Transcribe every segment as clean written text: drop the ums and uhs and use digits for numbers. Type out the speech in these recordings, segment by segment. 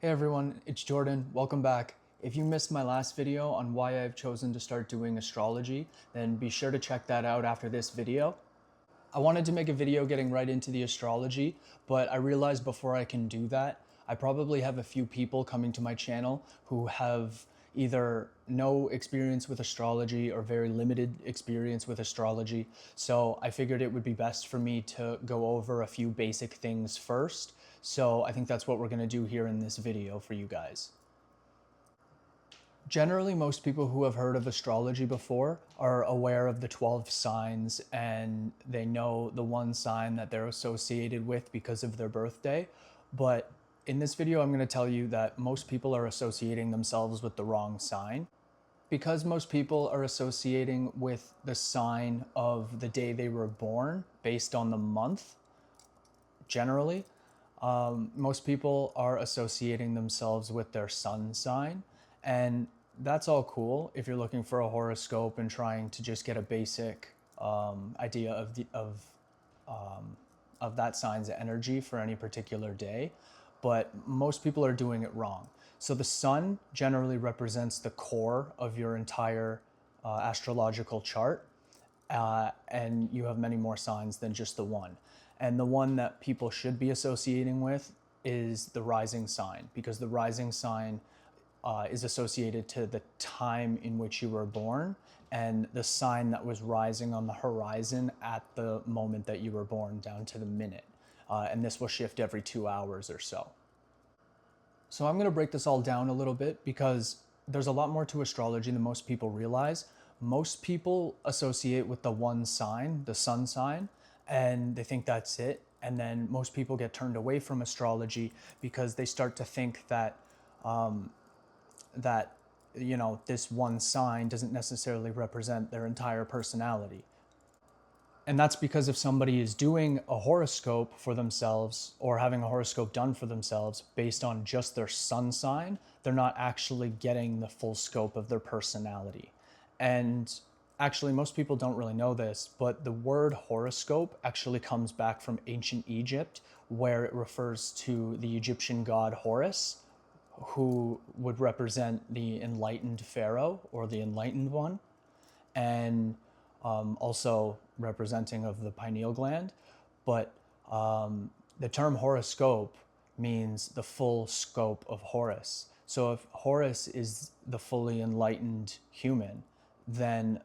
Hey everyone, it's Jordan. Welcome back. If you missed my last video on why I've chosen to start doing astrology, then be sure to check that out after this video. I wanted to make a video getting right into the astrology, but I realized before I can do that, I probably have a few people coming to my channel who have either no experience with astrology or very limited experience with astrology. So I figured it would be best for me to go over a few basic things first. So I think that's what we're going to do here in this video for you guys. Generally, most people who have heard of astrology before are aware of the 12 signs and they know the one sign that they're associated with because of their birthday. But in this video, I'm going to tell you that most people are associating themselves with the wrong sign. Because most people are associating with the sign of the day they were born based on the month, generally, most people are associating themselves with their sun sign. And that's all cool if you're looking for a horoscope and trying to just get a basic idea of that sign's energy for any particular day. But most people are doing it wrong. So the sun generally represents the core of your entire astrological chart, and you have many more signs than just the one. And the one that people should be associating with is the rising sign, because the rising sign is associated to the time in which you were born and the sign that was rising on the horizon at the moment that you were born down to the minute. And this will shift every 2 hours or so. So I'm going to break this all down a little bit because there's a lot more to astrology than most people realize. Most people associate with the one sign, the sun sign, and they think that's it. And then most people get turned away from astrology because they start to think that this one sign doesn't necessarily represent their entire personality. And that's because if somebody is doing a horoscope for themselves or having a horoscope done for themselves based on just their sun sign, they're not actually getting the full scope of their personality. And actually, most people don't really know this, but the word horoscope actually comes back from ancient Egypt, where it refers to the Egyptian god Horus, who would represent the enlightened pharaoh or the enlightened one, and also representing of the pineal gland. But the term horoscope means the full scope of Horus. So if Horus is the fully enlightened human, then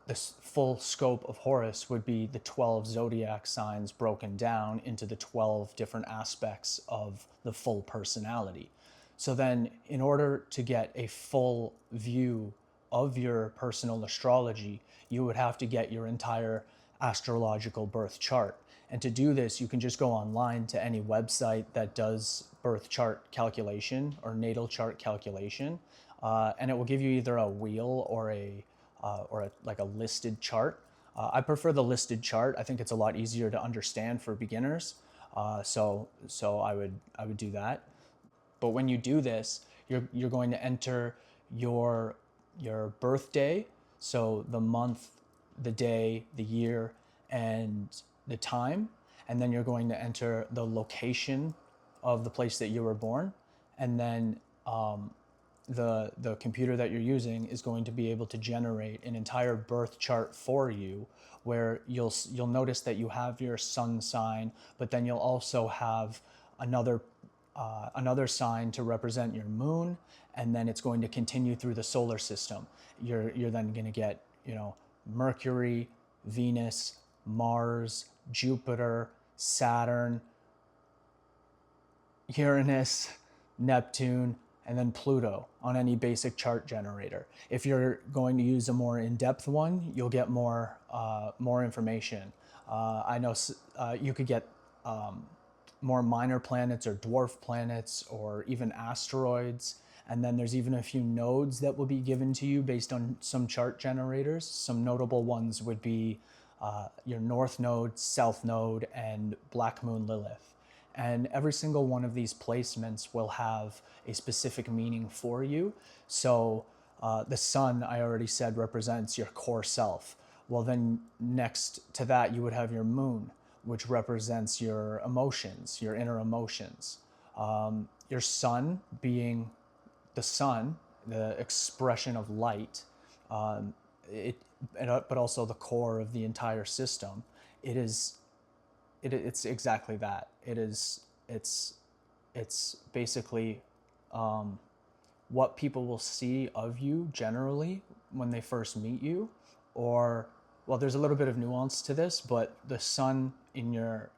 the full scope of Horus would be the 12 zodiac signs broken down into the 12 different aspects of the full personality. So then, in order to get a full view of your personal astrology, you would have to get your entire astrological birth chart. And to do this, you can just go online to any website that does birth chart calculation or natal chart calculation, and it will give you either a wheel or like a listed chart. I prefer the listed chart. I think it's a lot easier to understand for beginners. So I would do that. But when you do this, you're going to enter your birthday, so the month, the day, the year, and the time, and then you're going to enter the location of the place that you were born, and then the computer that you're using is going to be able to generate an entire birth chart for you, where you'll notice that you have your sun sign, but then you'll also have another sign to represent your moon, and then it's going to continue through the solar system. You're then going to get, Mercury, Venus, Mars, Jupiter, Saturn, Uranus, Neptune, and then Pluto on any basic chart generator. If you're going to use a more in-depth one, you'll get more information. I know you could get more minor planets or dwarf planets or even asteroids. And then there's even a few nodes that will be given to you based on some chart generators. Some notable ones would be your North Node, South Node, and Black Moon Lilith. And every single one of these placements will have a specific meaning for you. So the sun, I already said, represents your core self. Well, then next to that, you would have your moon, which represents your emotions, your inner emotions. Your sun being the sun, the expression of light, um, it, but also the core of the entire system. It is, it's exactly that. It's basically what people will see of you generally when they first meet you, or well, there's a little bit of nuance to this, but the sun in your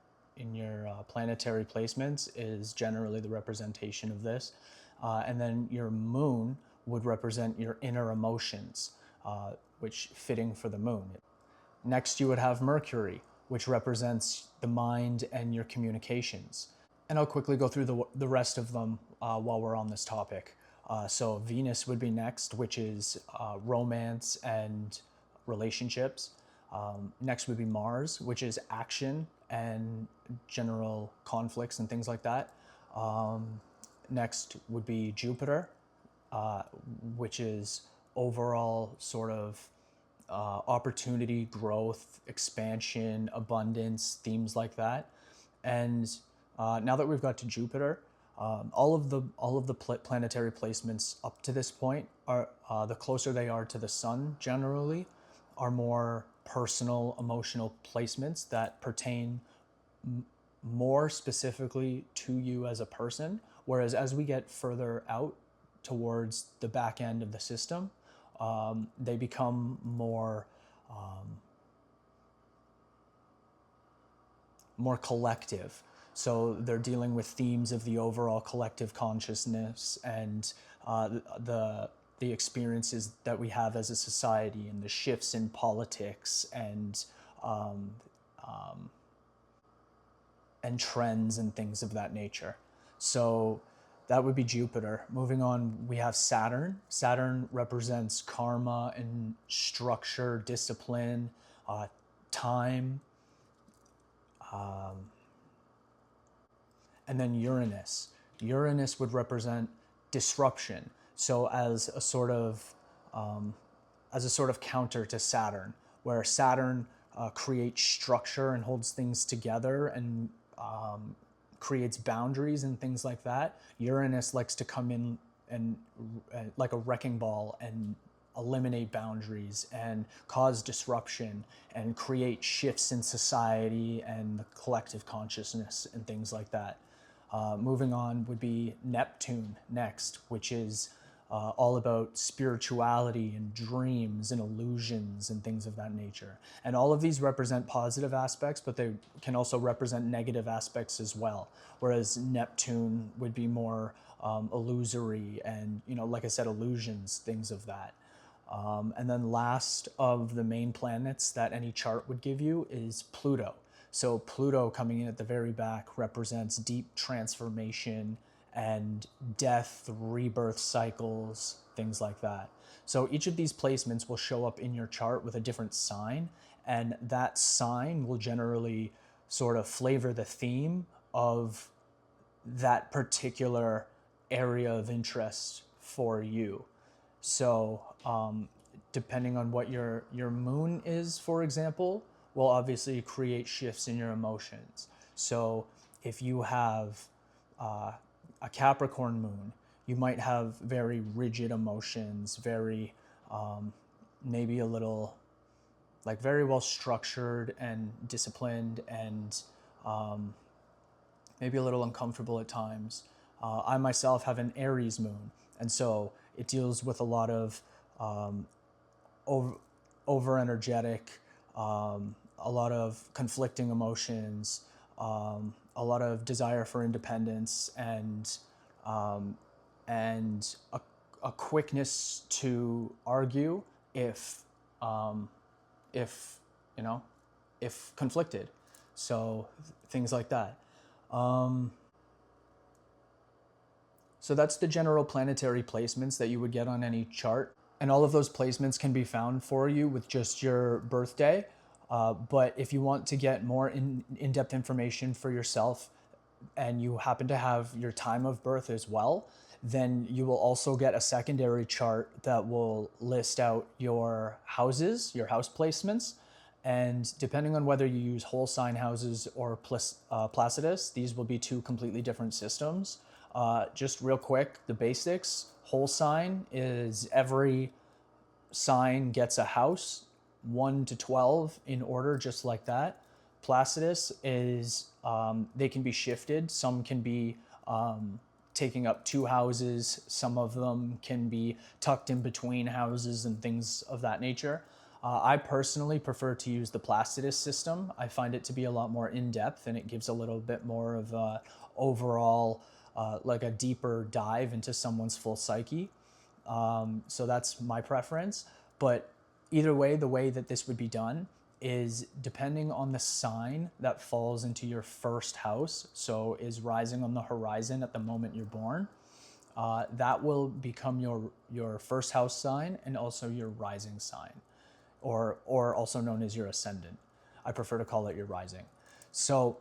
planetary placements is generally the representation of this, and then your moon would represent your inner emotions, which fitting for the moon. Next, you would have Mercury, which represents the mind and your communications. And I'll quickly go through the rest of them while we're on this topic. So Venus would be next, which is romance and relationships. Next would be Mars, which is action and general conflicts and things like that. Next would be Jupiter, which is overall sort of opportunity, growth, expansion, abundance, themes like that. And now that we've got to Jupiter, all of the planetary placements up to this point are the closer they are to the sun generally are more personal, emotional placements that pertain more specifically to you as a person. Whereas as we get further out towards the back end of the system, they become more collective. So they're dealing with themes of the overall collective consciousness and the experiences that we have as a society and the shifts in politics and trends and things of that nature. So that would be Jupiter. Moving on, we have Saturn. Saturn represents karma and structure, discipline, time. And then Uranus. Uranus would represent disruption. So as a sort of counter to Saturn, where Saturn creates structure and holds things together and creates boundaries and things like that. Uranus likes to come in and like a wrecking ball and eliminate boundaries and cause disruption and create shifts in society and the collective consciousness and things like that. Moving on would be Neptune next, which is all about spirituality and dreams and illusions and things of that nature. And all of these represent positive aspects, but they can also represent negative aspects as well. Whereas Neptune would be more illusory and, like I said, illusions, things of that. And then last of the main planets that any chart would give you is Pluto. So Pluto coming in at the very back represents deep transformation and death, rebirth cycles, things like that. So each of these placements will show up in your chart with a different sign, and that sign will generally sort of flavor the theme of that particular area of interest for you. So depending on what your moon is, for example, will obviously create shifts in your emotions. So if you have a Capricorn moon, you might have very rigid emotions, very maybe a little like very well structured and disciplined and maybe a little uncomfortable at times. I myself have an Aries moon, and so it deals with a lot of over energetic, a lot of conflicting emotions, a lot of desire for independence, and a quickness to argue if conflicted. So things like that. So that's the general planetary placements that you would get on any chart. And all of those placements can be found for you with just your birthday. But if you want to get more in-depth information for yourself and you happen to have your time of birth as well, then you will also get a secondary chart that will list out your houses, your house placements. And depending on whether you use whole sign houses or Placidus, these will be two completely different systems. Just real quick, the basics. Whole sign is every sign gets a house, 1 to 12 in order, just like that. Placidus is, they can be shifted. Some can be taking up 2 houses. Some of them can be tucked in between houses and things of that nature. I personally prefer to use the Placidus system. I find it to be a lot more in-depth, and it gives a little bit more of a overall, like a deeper dive into someone's full psyche. So that's my preference. But either way, the way that this would be done is depending on the sign that falls into your first house, so is rising on the horizon at the moment you're born, that will become your first house sign and also your rising sign, or also known as your ascendant. I prefer to call it your rising. So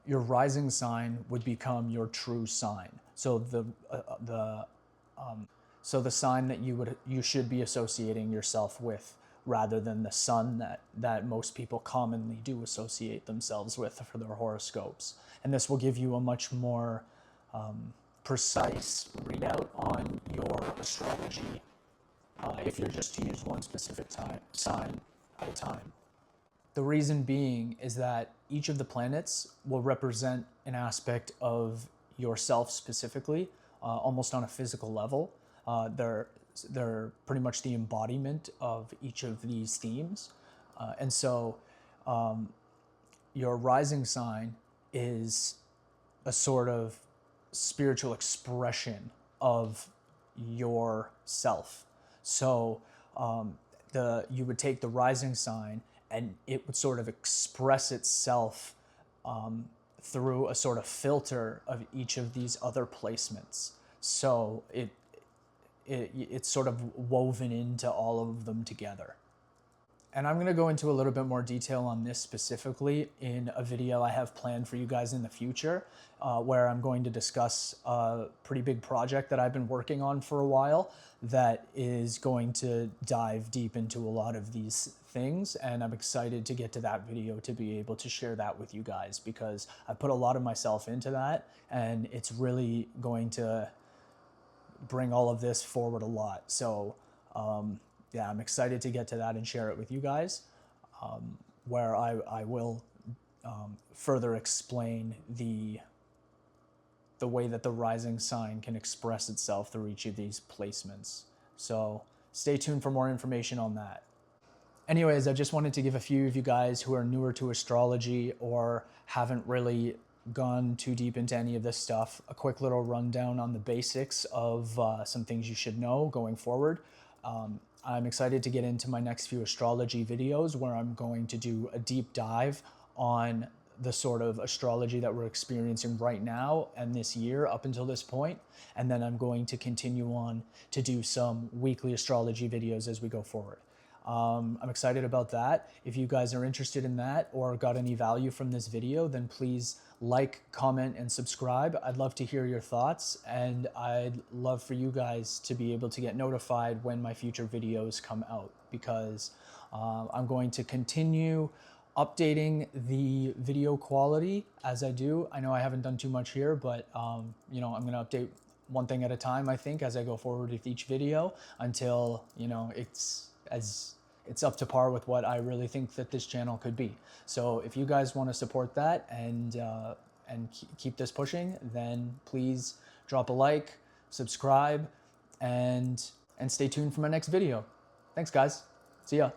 your rising sign would become your true sign. So the sign that you should be associating yourself with, rather than the sun that most people commonly do associate themselves with for their horoscopes. And this will give you a much more precise readout on your astrology if you're just to use one specific sign at a time. The reason being is that each of the planets will represent an aspect of yourself specifically, almost on a physical level. They're pretty much the embodiment of each of these themes. And so your rising sign is a sort of spiritual expression of yourself. So you would take the rising sign and it would sort of express itself through a sort of filter of each of these other placements. So it's sort of woven into all of them together. And I'm going to go into a little bit more detail on this specifically in a video I have planned for you guys in the future, where I'm going to discuss a pretty big project that I've been working on for a while that is going to dive deep into a lot of these things. And I'm excited to get to that video to be able to share that with you guys, because I put a lot of myself into that, and it's really going to bring all of this forward a lot. So yeah, I'm excited to get to that and share it with you guys, where I will further explain the way that the rising sign can express itself through each of these placements. So stay tuned for more information on that. Anyways, I just wanted to give a few of you guys who are newer to astrology or haven't really gone too deep into any of this stuff a quick little rundown on the basics of some things you should know going forward. I'm excited to get into my next few astrology videos, where I'm going to do a deep dive on the sort of astrology that we're experiencing right now and this year up until this point. And then I'm going to continue on to do some weekly astrology videos as we go forward. I'm excited about that. If you guys are interested in that or got any value from this video, then please like, comment, and subscribe. I'd love to hear your thoughts, and I'd love for you guys to be able to get notified when my future videos come out, because I'm going to continue updating the video quality as I do. I know I haven't done too much here, but you know, I'm going to update one thing at a time, I think, as I go forward with each video, until, you know, it's up to par with what I really think that this channel could be. So if you guys want to support that and keep this pushing, then please drop a like, subscribe, and stay tuned for my next video. Thanks, guys. See ya.